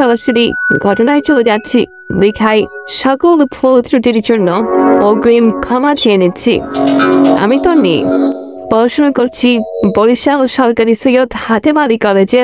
সরাসরি ঘটনায় চলে যাচ্ছি। লেখায় সকল ভুল ত্রুটির জন্য অগ্রিম ক্ষমা চেয়ে নিচ্ছি। আমি তো নেই, পড়াশোনা করছি বরিশাল সরকারি সৈয়দ হাতেম আলী কলেজে।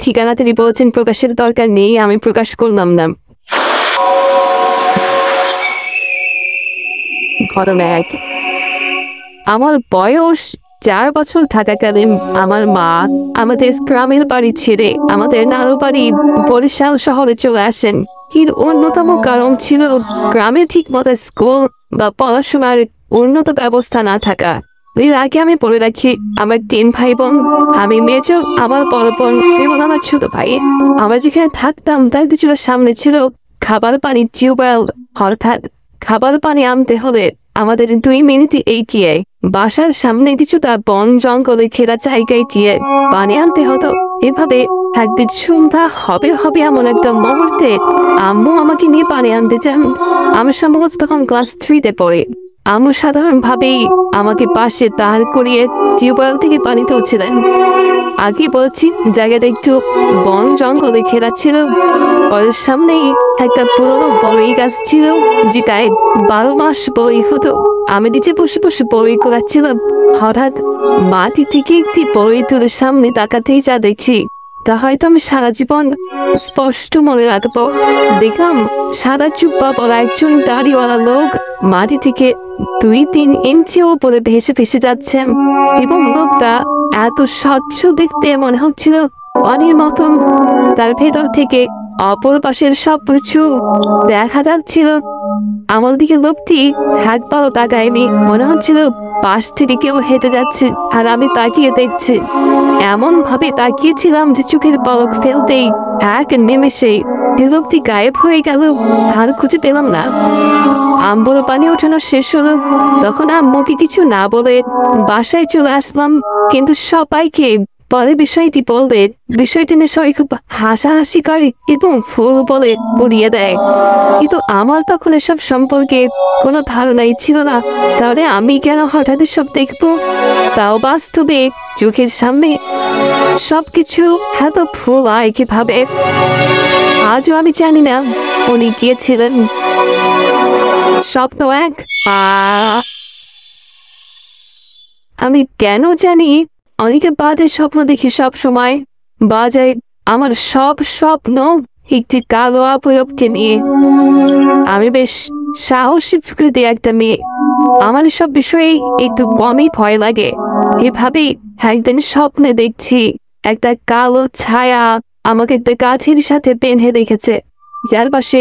ঠিকানা তিনি বলেছেন প্রকাশের দরকার নেই, আমি প্রকাশ করলাম না। ঘটনা এক। আমার বয়স 4 বছর থাকাকালীন আমার মা আমাদের গ্রামের বাড়ি ছেড়ে আমাদের নানু বাড়ি বরিশাল শহরে চলে আসেন। এর অন্যতম কারণ ছিল গ্রামে ঠিক মতো স্কুল বা পড়াশোনার উন্নত ব্যবস্থা না থাকা। এর আগে আমি বলে রাখি, আমার 3 ভাই বোন, আমি মেজো, আমার বড় বোন এবং আমার ছোট ভাই। আমরা যেখানে থাকতাম তার কিছুটা সামনে ছিল খাবার পানির টিউবওয়েল। অর্থাৎ খাবার পানি আনতে হলে আমাদের 2 মিনিট এগিয়ে বাসার সামনে কিছুটা বন জঙ্গলে ঘেরা জায়গায় গিয়ে পানি আনতে হতো। এভাবে একদিন সন্ধ্যা হবে এমন একটা মুহূর্তে আম্মু আমাকে নিয়ে পানি আনতে যান। আমি সম্ভবত তখন ক্লাস 3-তে পড়ি। আম্মু সাধারণভাবেই আমাকে পাশে দাঁড় করিয়ে টিউবওয়েল থেকে পানি তুলছিলেন। আগে বলছি, জায়গাটা একটু বন জঙ্গলে ঘেরা ছিল। ঘরের সামনেই একটা পুরোনো বড়ই গাছ ছিল, যেটায় 12 মাস বড়ই হতো। আমি নিচে বসে বসে বড়ই কুড়াচ্ছিলাম। হঠাৎ মাটি থেকে একটি বড়ই তুলে সামনে তাকাতেই যা দেখছি তা হয়তো আমি সারা জীবন স্পষ্ট মনে রাখবো। দেখলাম সাদা চুপ্পা পরা একজন দাড়িওয়ালা লোক মাটি থেকে 2-3 ইঞ্চি উপরে ভেসে ভেসে যাচ্ছেন এবং লোকটা এত স্বচ্ছ দেখতে মনে হচ্ছিল পানির মতন। তার ভেতর থেকে অপর পাশের সব কিছু দেখা যাচ্ছিল। আমার দিকে লোকটি একবারও তাকায়নি, মনে হচ্ছিল পাশ থেকে কেউ হেঁটে যাচ্ছে আর আমি তাকিয়ে দেখছি। এমন ভাবে তাকিয়েছিলাম যে চোখের পলক ফেলতেই এক নিমেষে লোকটি গায়েব হয়ে গেল, আর খুঁজে পেলাম না। আম্বুর পানি ওঠানো শেষ হলো, তখন আম্মুকে কিছু না বলে বাসায় চলে আসলাম। কিন্তু সবাইকে পরে বিষয়টি বললে বিষয়টি নিয়ে সবাই খুব হাসাহাসি করে এবং ফুল বলে উড়িয়ে দেয়। কিন্তু আমার তখন এসব সম্পর্কে কোনো ধারণাই ছিল না। তাহলে আমি কেন হঠাৎ সব দেখবো, তাও বাস্তবে চোখের সামনে? সবকিছু এত ফুল হয় কিভাবে? আজও আমি জানি না উনি গিয়েছিলেন। স্বপ্ন এক। আমি কেন জানি অনেকে বাজে স্বপ্ন দেখি সব সময়। বাজে আমার সব স্বপ্ন একটি কালো অবয়বকে নিয়ে। আমি বেশ সাহসী প্রকৃতি একটা মেয়ে, আমার সব বিষয়ে একটু কমই ভয় লাগে। এভাবেই একদিন স্বপ্নে দেখছি একটা কালো ছায়া আমাকে একটা গাছের সাথে বেঁধে রেখেছে, যার পাশে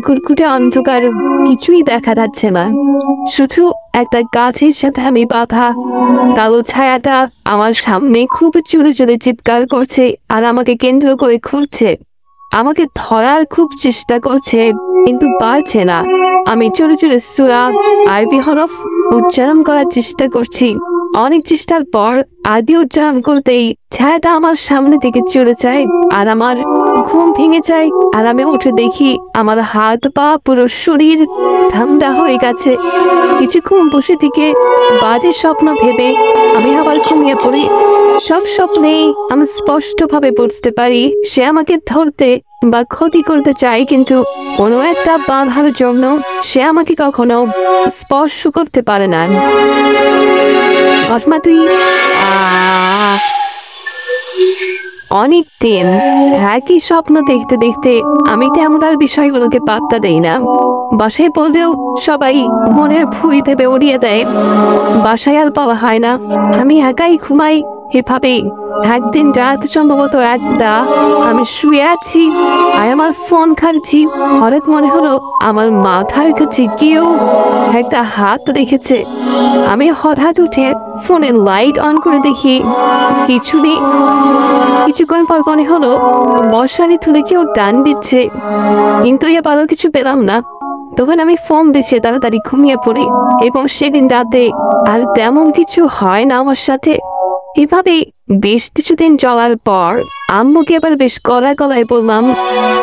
ঘুটঘুটে অন্ধকার, কিছুই দেখা যাচ্ছে না, শুধু একটা গাছের সাথে আমি বাঁধা। কালো ছায়াটা আমার সামনে খুব জোরে জোরে চিৎকার করছে আর আমাকে কেন্দ্র করে ঘুরছে। আমাকে ধরার খুব চেষ্টা করছে কিন্তু পারছে না। আমি জোরে জোরে সূরা আরবি হরফ উচ্চারণ করার চেষ্টা করছি। অনেক চেষ্টার পর আরবি উচ্চারণ করতেই ছায়াটা আমার সামনে থেকে চলে যায় আর আমার ঘুম ভেঙে যায়। আর আমি উঠে দেখি আমার হাত পা পুরো শরীর ঠান্ডা হয়ে গেছে। কিছুক্ষণ বসে থেকে বাজে স্বপ্ন ভেবে আমি আবার ঘুমিয়ে পড়ি। সব স্বপ্নেই আমি স্পষ্টভাবে বুঝতে পারি সে আমাকে ধরতে বা ক্ষতি করতে চায়, কিন্তু কোনো একটা বাধার জন্য সে আমাকে কখনো স্পর্শ করতে পারে না। ঘটনা তুই অনেক দিন একই স্বপ্ন দেখতে দেখতে আমি তেমন আর বিষয়গুলোকে পাত্তা দেই না। বাসায় বললেও সবাই মনে ভুল ভেবে উড়িয়ে দেয়। বাসায় আর বলা হয় না, আমি একাই ঘুমাই। এভাবেই একদিন রাত সম্ভবত 1টা, আমি শুয়ে আছি আর আমার ফোন ঘাটছি। হঠাৎ মনে হলো আমার মাথার কাছে কেউ একটা হাত রেখেছে। আমি হঠাৎ উঠে ফোনের লাইট অন করে দেখি কিছু নেই। কিছুক্ষণ পর মনে হলো মশারি তুলে কেউ টান দিচ্ছে, কিন্তু এবারও কিছু পেলাম না। তখন আমি ফোন বেছে তাড়াতাড়ি ঘুমিয়ে পড়ি এবং সেদিন রাতে আর তেমন কিছু হয় না আমার সাথে। এভাবে বেশ কিছুদিন চলার পর আম্মুকে এবার বেশ কড়া গলায় বললাম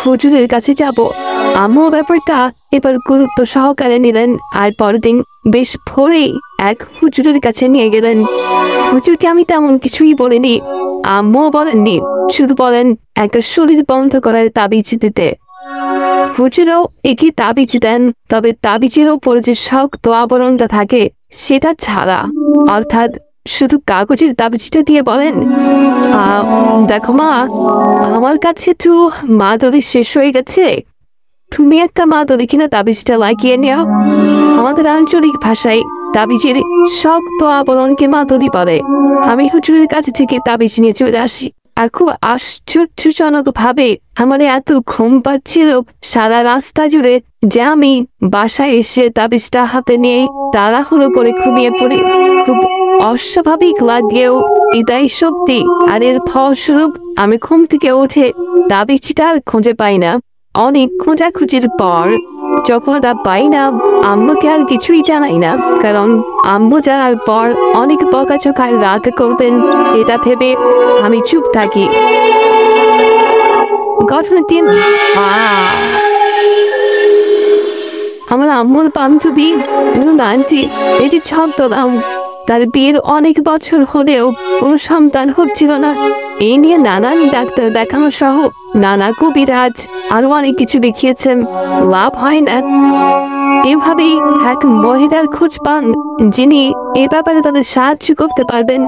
হুজুরের কাছে যাব। আম্মু ব্যাপারটা এবার গুরুত্ব সহকারে নিলেন আর পরের দিন বেশ ভোরেই এক হুজুরের কাছে নিয়ে গেলেন। হুজুরকে আমি তেমন কিছুই বলিনি, আম্মু বলেননি, শুধু বলেন একটা শরীর বন্ধ করার তাবিজ দিতে। হুজুরও একই তাবিজ দেন, তবে তাবিজের ওপরে যে শক্ত আবরণটা থাকে সেটা ছাড়া, অর্থাৎ শুধু কাগজের তাবিজটা দিয়ে বলেন, দেখো মা, আমার কাছে তো মাদুরি শেষ হয়ে গেছে, তুমি একটা মাদুরি কিনা তাবিজটা লাগিয়ে নিও। আমাদের আঞ্চলিক ভাষায় তাবিজের শক্ত আবরণকে মাদুরি বলে। আমি হুজুরের কাছে থেকে তাবিজ নিয়ে চলে আসি, আর খুব আশ্চর্যজনক ভাবে আমার এত ঘুম পাচ্ছিল সারা রাস্তা জুড়ে যে আমি বাসায় এসে তাবিজটা হাতে নিয়ে তাড়াহুড়ো করে ঘুমিয়ে পড়ি। খুব অস্বাভাবিক লাগলেও এটাই সত্যি, আর এর ফলস্বরূপ আমি ঘুম থেকে উঠে তাবিজটা আর খুঁজে পাই না। অনেক খোঁজাখুঁজির পর যখন ওটা পাই না, আম্মুকে আর কিছুই জানাই না, কারণ আম্মু জানার পর অনেক বকাঝকার রাগ করবেন, এটা ভেবে আমি চুপ থাকি। ঘটনাটি আমার আম্মুর বান্ধবী আন্টি, এটি ছদ্মনাম। তার বিয়ের অনেক বছর হলেও কোনো সন্তান হচ্ছিল না। এই নিয়ে নানান ডাক্তার দেখানো সহ নানা কবিরাজ আরো অনেক কিছু দেখিয়েছেন, লাভ হয় না। এভাবেই এক মহিলার খোঁজ পান যিনি এ ব্যাপারে তাদের সাহায্য করতে পারবেন।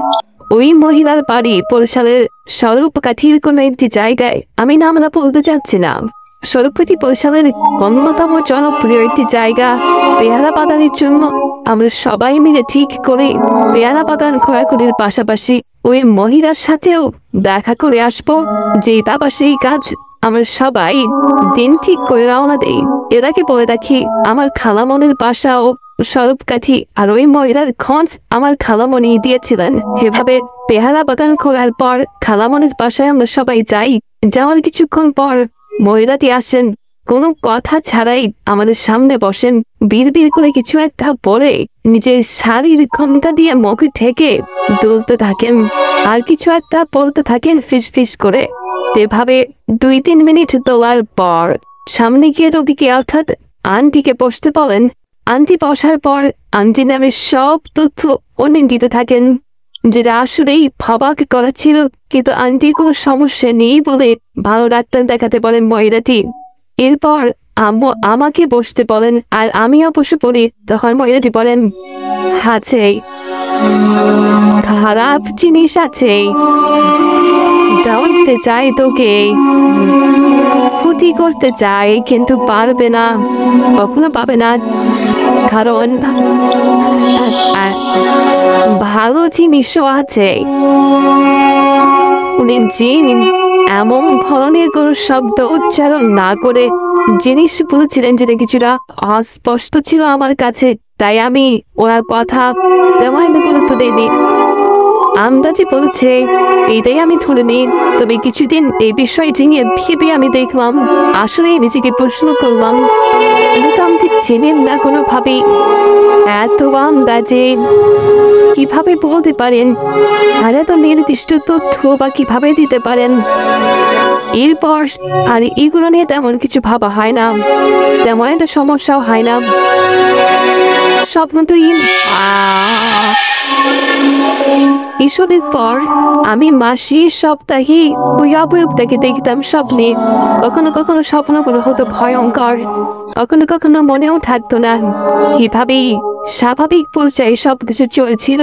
ওই মহিলার বাড়ি বরিশালের স্বরূপকাঠির কোনো একটি জায়গায়, আমি নামটা বলতে চাচ্ছি না। স্বরূপকাঠি বরিশালের অন্যতম জনপ্রিয় একটি জায়গা। পেয়ারা বাগানের জন্য আমরা সবাই মিলে ঠিক করে পেয়ারা বাগান ঘোরাঘুরির পাশাপাশি ওই মহিলার সাথেও দেখা করে আসবো। যে বাবা সেই কাজ আমরা সবাই দিন ঠিক করে রওনা দেই। এর আগে বলে রাখি, আমার খালামনির বাসাও স্বরূপকাঠি, আর ওই মহিলার খোঁজ আমার খালামণি দিয়েছিলেন। এভাবে পেয়ারা বাগান খোলার পর খালামনির বাসায় আমরা সবাই যাই। যাওয়ার কিছুক্ষণ পর মহিলাটি আসেন, কোনো কথা ছাড়াই আমাদের সামনে বসেন, বিড়বিড় করে কিছু একটা পরে নিজের শাড়ির ক্ষমতা দিয়ে মুখে ঠেকে দুলতে থাকেন, আর কিছু একটা বলতে থাকেন ফিস ফিস করে। এভাবে 2-3 মিনিট তোলার পর সামনে গিয়ে রোগীকে অর্থাৎ আন্টিকে বসতে বলেন। আন্টি বসার পর আন্টি নামে সব তথ্য উনি দিতে থাকেন, যেটা আসলেই অবাক করা ছিল। কিন্তু আন্টির কোনো সমস্যা নেই বলে ভালো ডাক্তার দেখাতে বলেন মহিলাটি। এরপর আম্মু আমাকে বসতে বলেন, আর আমিও বসে পড়ি। তখন মহিলাটি বলেন, আছে খারাপ জিনিস আছে, ডাউনতে চাই তোকে, ক্ষতি করতে চাই কিন্তু পারবে না, কখনো পাবে না, কারণ ভালো জিনিসও আছে। উনি এমন ধরনের কোনো শব্দ উচ্চারণ না করে জিনিস বলেছিলেন যেটা কিছুটা অস্পষ্ট ছিল আমার কাছে, তাই আমি ওনার কথা তেমন গুরুত্ব দিইনি। আন্দাজে বলছে এইটাই আমি শুনে নিই। তবে কিছুদিন এই বিষয়টি নিয়ে ভেবে আমি দেখলাম, আসলে নিজেকে প্রশ্ন করলাম, উনি তো আমাকে চেনেন না কোনোভাবেই, এত আন্দাজে কিভাবে বলতে পারেন, আর এত নির্দিষ্ট তথ্য বা কিভাবে দিতে পারেন। এরপর আর এগুলো নিয়ে তেমন কিছু ভাবা হয় না, তেমন একটা সমস্যাও হয় না। স্বপ্ন তুই এসবের পর আমি মাসে সপ্তাহে ওই অবয়বটাকে দেখতাম স্বপ্নে। কখনো কখনো স্বপ্নগুলো হতো ভয়ঙ্কর, কখনো কখনো মনেও থাকতো না। এভাবেই স্বাভাবিক পর্যায়ে সবকিছু চলছিল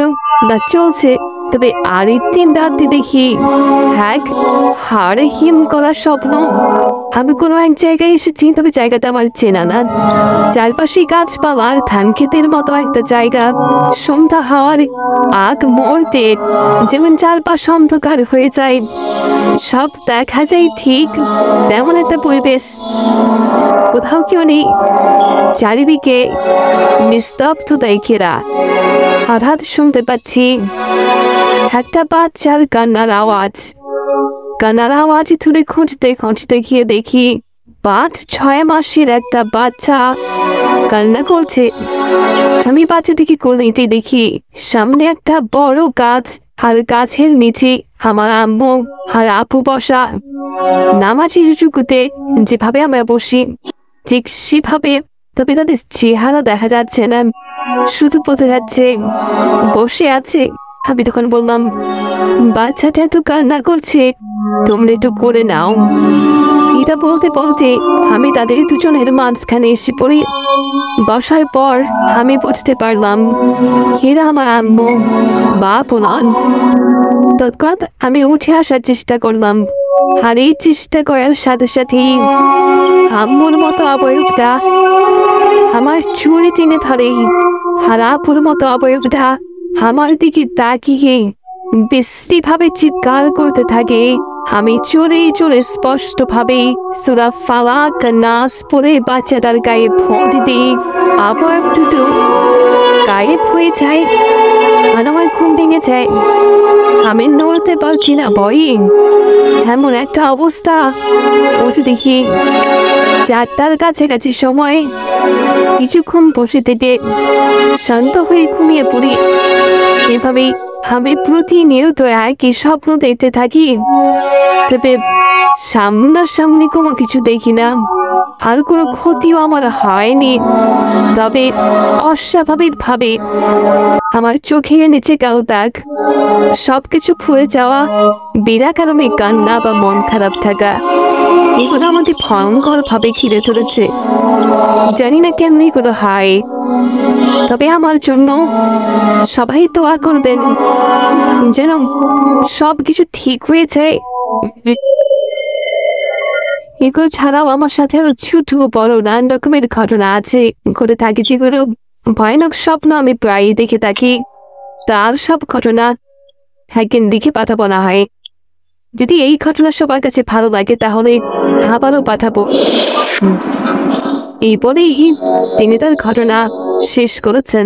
বা চলছে। তবে আরেকদিন রাতে দেখি এক হাড়ে হিম করা স্বপ্ন। আমি কোনো এক জায়গায় এসেছি, তবে জায়গাটা আমার চেনা না। চারপাশে গাছপালার ধান ক্ষেতের মতো একটা জায়গা। সন্ধ্যা হওয়ার আগ মুহূর্তে যেমন চারপাশ অন্ধকার হয়ে যায়, সব দেখা যায় ঠিক তেমন একটা পরিবেশ। কোথাও কেউ নেই, চারিদিকে নিস্তব্ধতায় ঘেরা। হঠাৎ শুনতে পাচ্ছি একটা বাচ্চার কান্নার আওয়াজ। কান্নার আওয়াজ তুলে খুঁজতে খুঁজতে গিয়ে দেখি 5-6 মাসের একটা বাচ্চা কান্না করছে। আমি বাচ্চাটিকে কোলে নিতে দেখি সামনে একটা বড় গাছ, আর গাছের নিচে আমার আম্মু আর আপু বসা। নামাজের রুকুতে যেভাবে আমরা বসি ঠিক সেভাবে, তবে তাদের চেহারা দেখা যাচ্ছে না, শুধু বোঝা যাচ্ছে বসে আছে আমি তখন বললাম, বাচ্চাটা এত কান্না করছে, তোমরা একটু করে নাও। এটা বলতে বলতে আমি তাদের দুজনের মাঝখানে এসে পড়ি। বসার পর আমি বুঝতে পারলাম এরা আমার আম্মু, বাপ ও নন। তৎক্ষণাৎ আমি উঠে আসার চেষ্টা করলাম, আর এই চেষ্টা করার সাথে সাথেই আম্মুর মতো অবয়বটা আমার চুরি টেনে ধরে, আর আপুর মতো অবয়বটা আমার দিকে তাকিয়ে বিশ্রীভাবে চিৎকার করতে থাকে। আমি চড়ে চড়ে স্পষ্ট ভাবে সূরা ফালাক নাস পড়ে বাচ্চাটার গায়ে ফোঁট দিই, অবয়ব দুটো গায়েব হয়ে যায় আর আমার ঘুম ভেঙে যায়। আমি নড়তে পারছি না ভয়ে। এমন একটা অবস্থা, উঠে দেখি 4টার কাছাকাছি সময়। কিছুক্ষণ বসে থেকে শান্ত হয়ে ঘুমিয়ে পড়ি। এভাবেই আমি প্রতিনিয়ত একই স্বপ্ন দেখতে থাকি, তবে সামনাসামনি কোনো কিছু দেখি না, আর কোনো ক্ষতিও আমার হয়নি। তবে অস্বাভাবিক ভাবে আমার চোখের নিচে কালো দাগ, সবকিছু ফুলে যাওয়া, বিনা কারণে কান্না বা মন খারাপ থাকা, এগুলো আমাকে ভয়ঙ্কর ভাবে ঘিরে ধরেছে। জানি না কেমনি করে হয়, তবে আমার জন্য সবাই দোয়া করবেন যেন সবকিছু ঠিক হয়ে যায়। এগুলো ছাড়াও আমার সাথে আরো ছোট বড় নানান রকমের ঘটনা আছে, ঘটে থাকে, যেগুলো ভয়ানক স্বপ্ন আমি প্রায়ই দেখে থাকি। তার সব ঘটনা একদিন লিখে পাঠাবো না হয়। যদি এই ঘটনা সবার কাছে ভালো লাগে তাহলে আবারও পাঠাবো। এই বলেই তিনি তার ঘটনা শেষ করেছেন।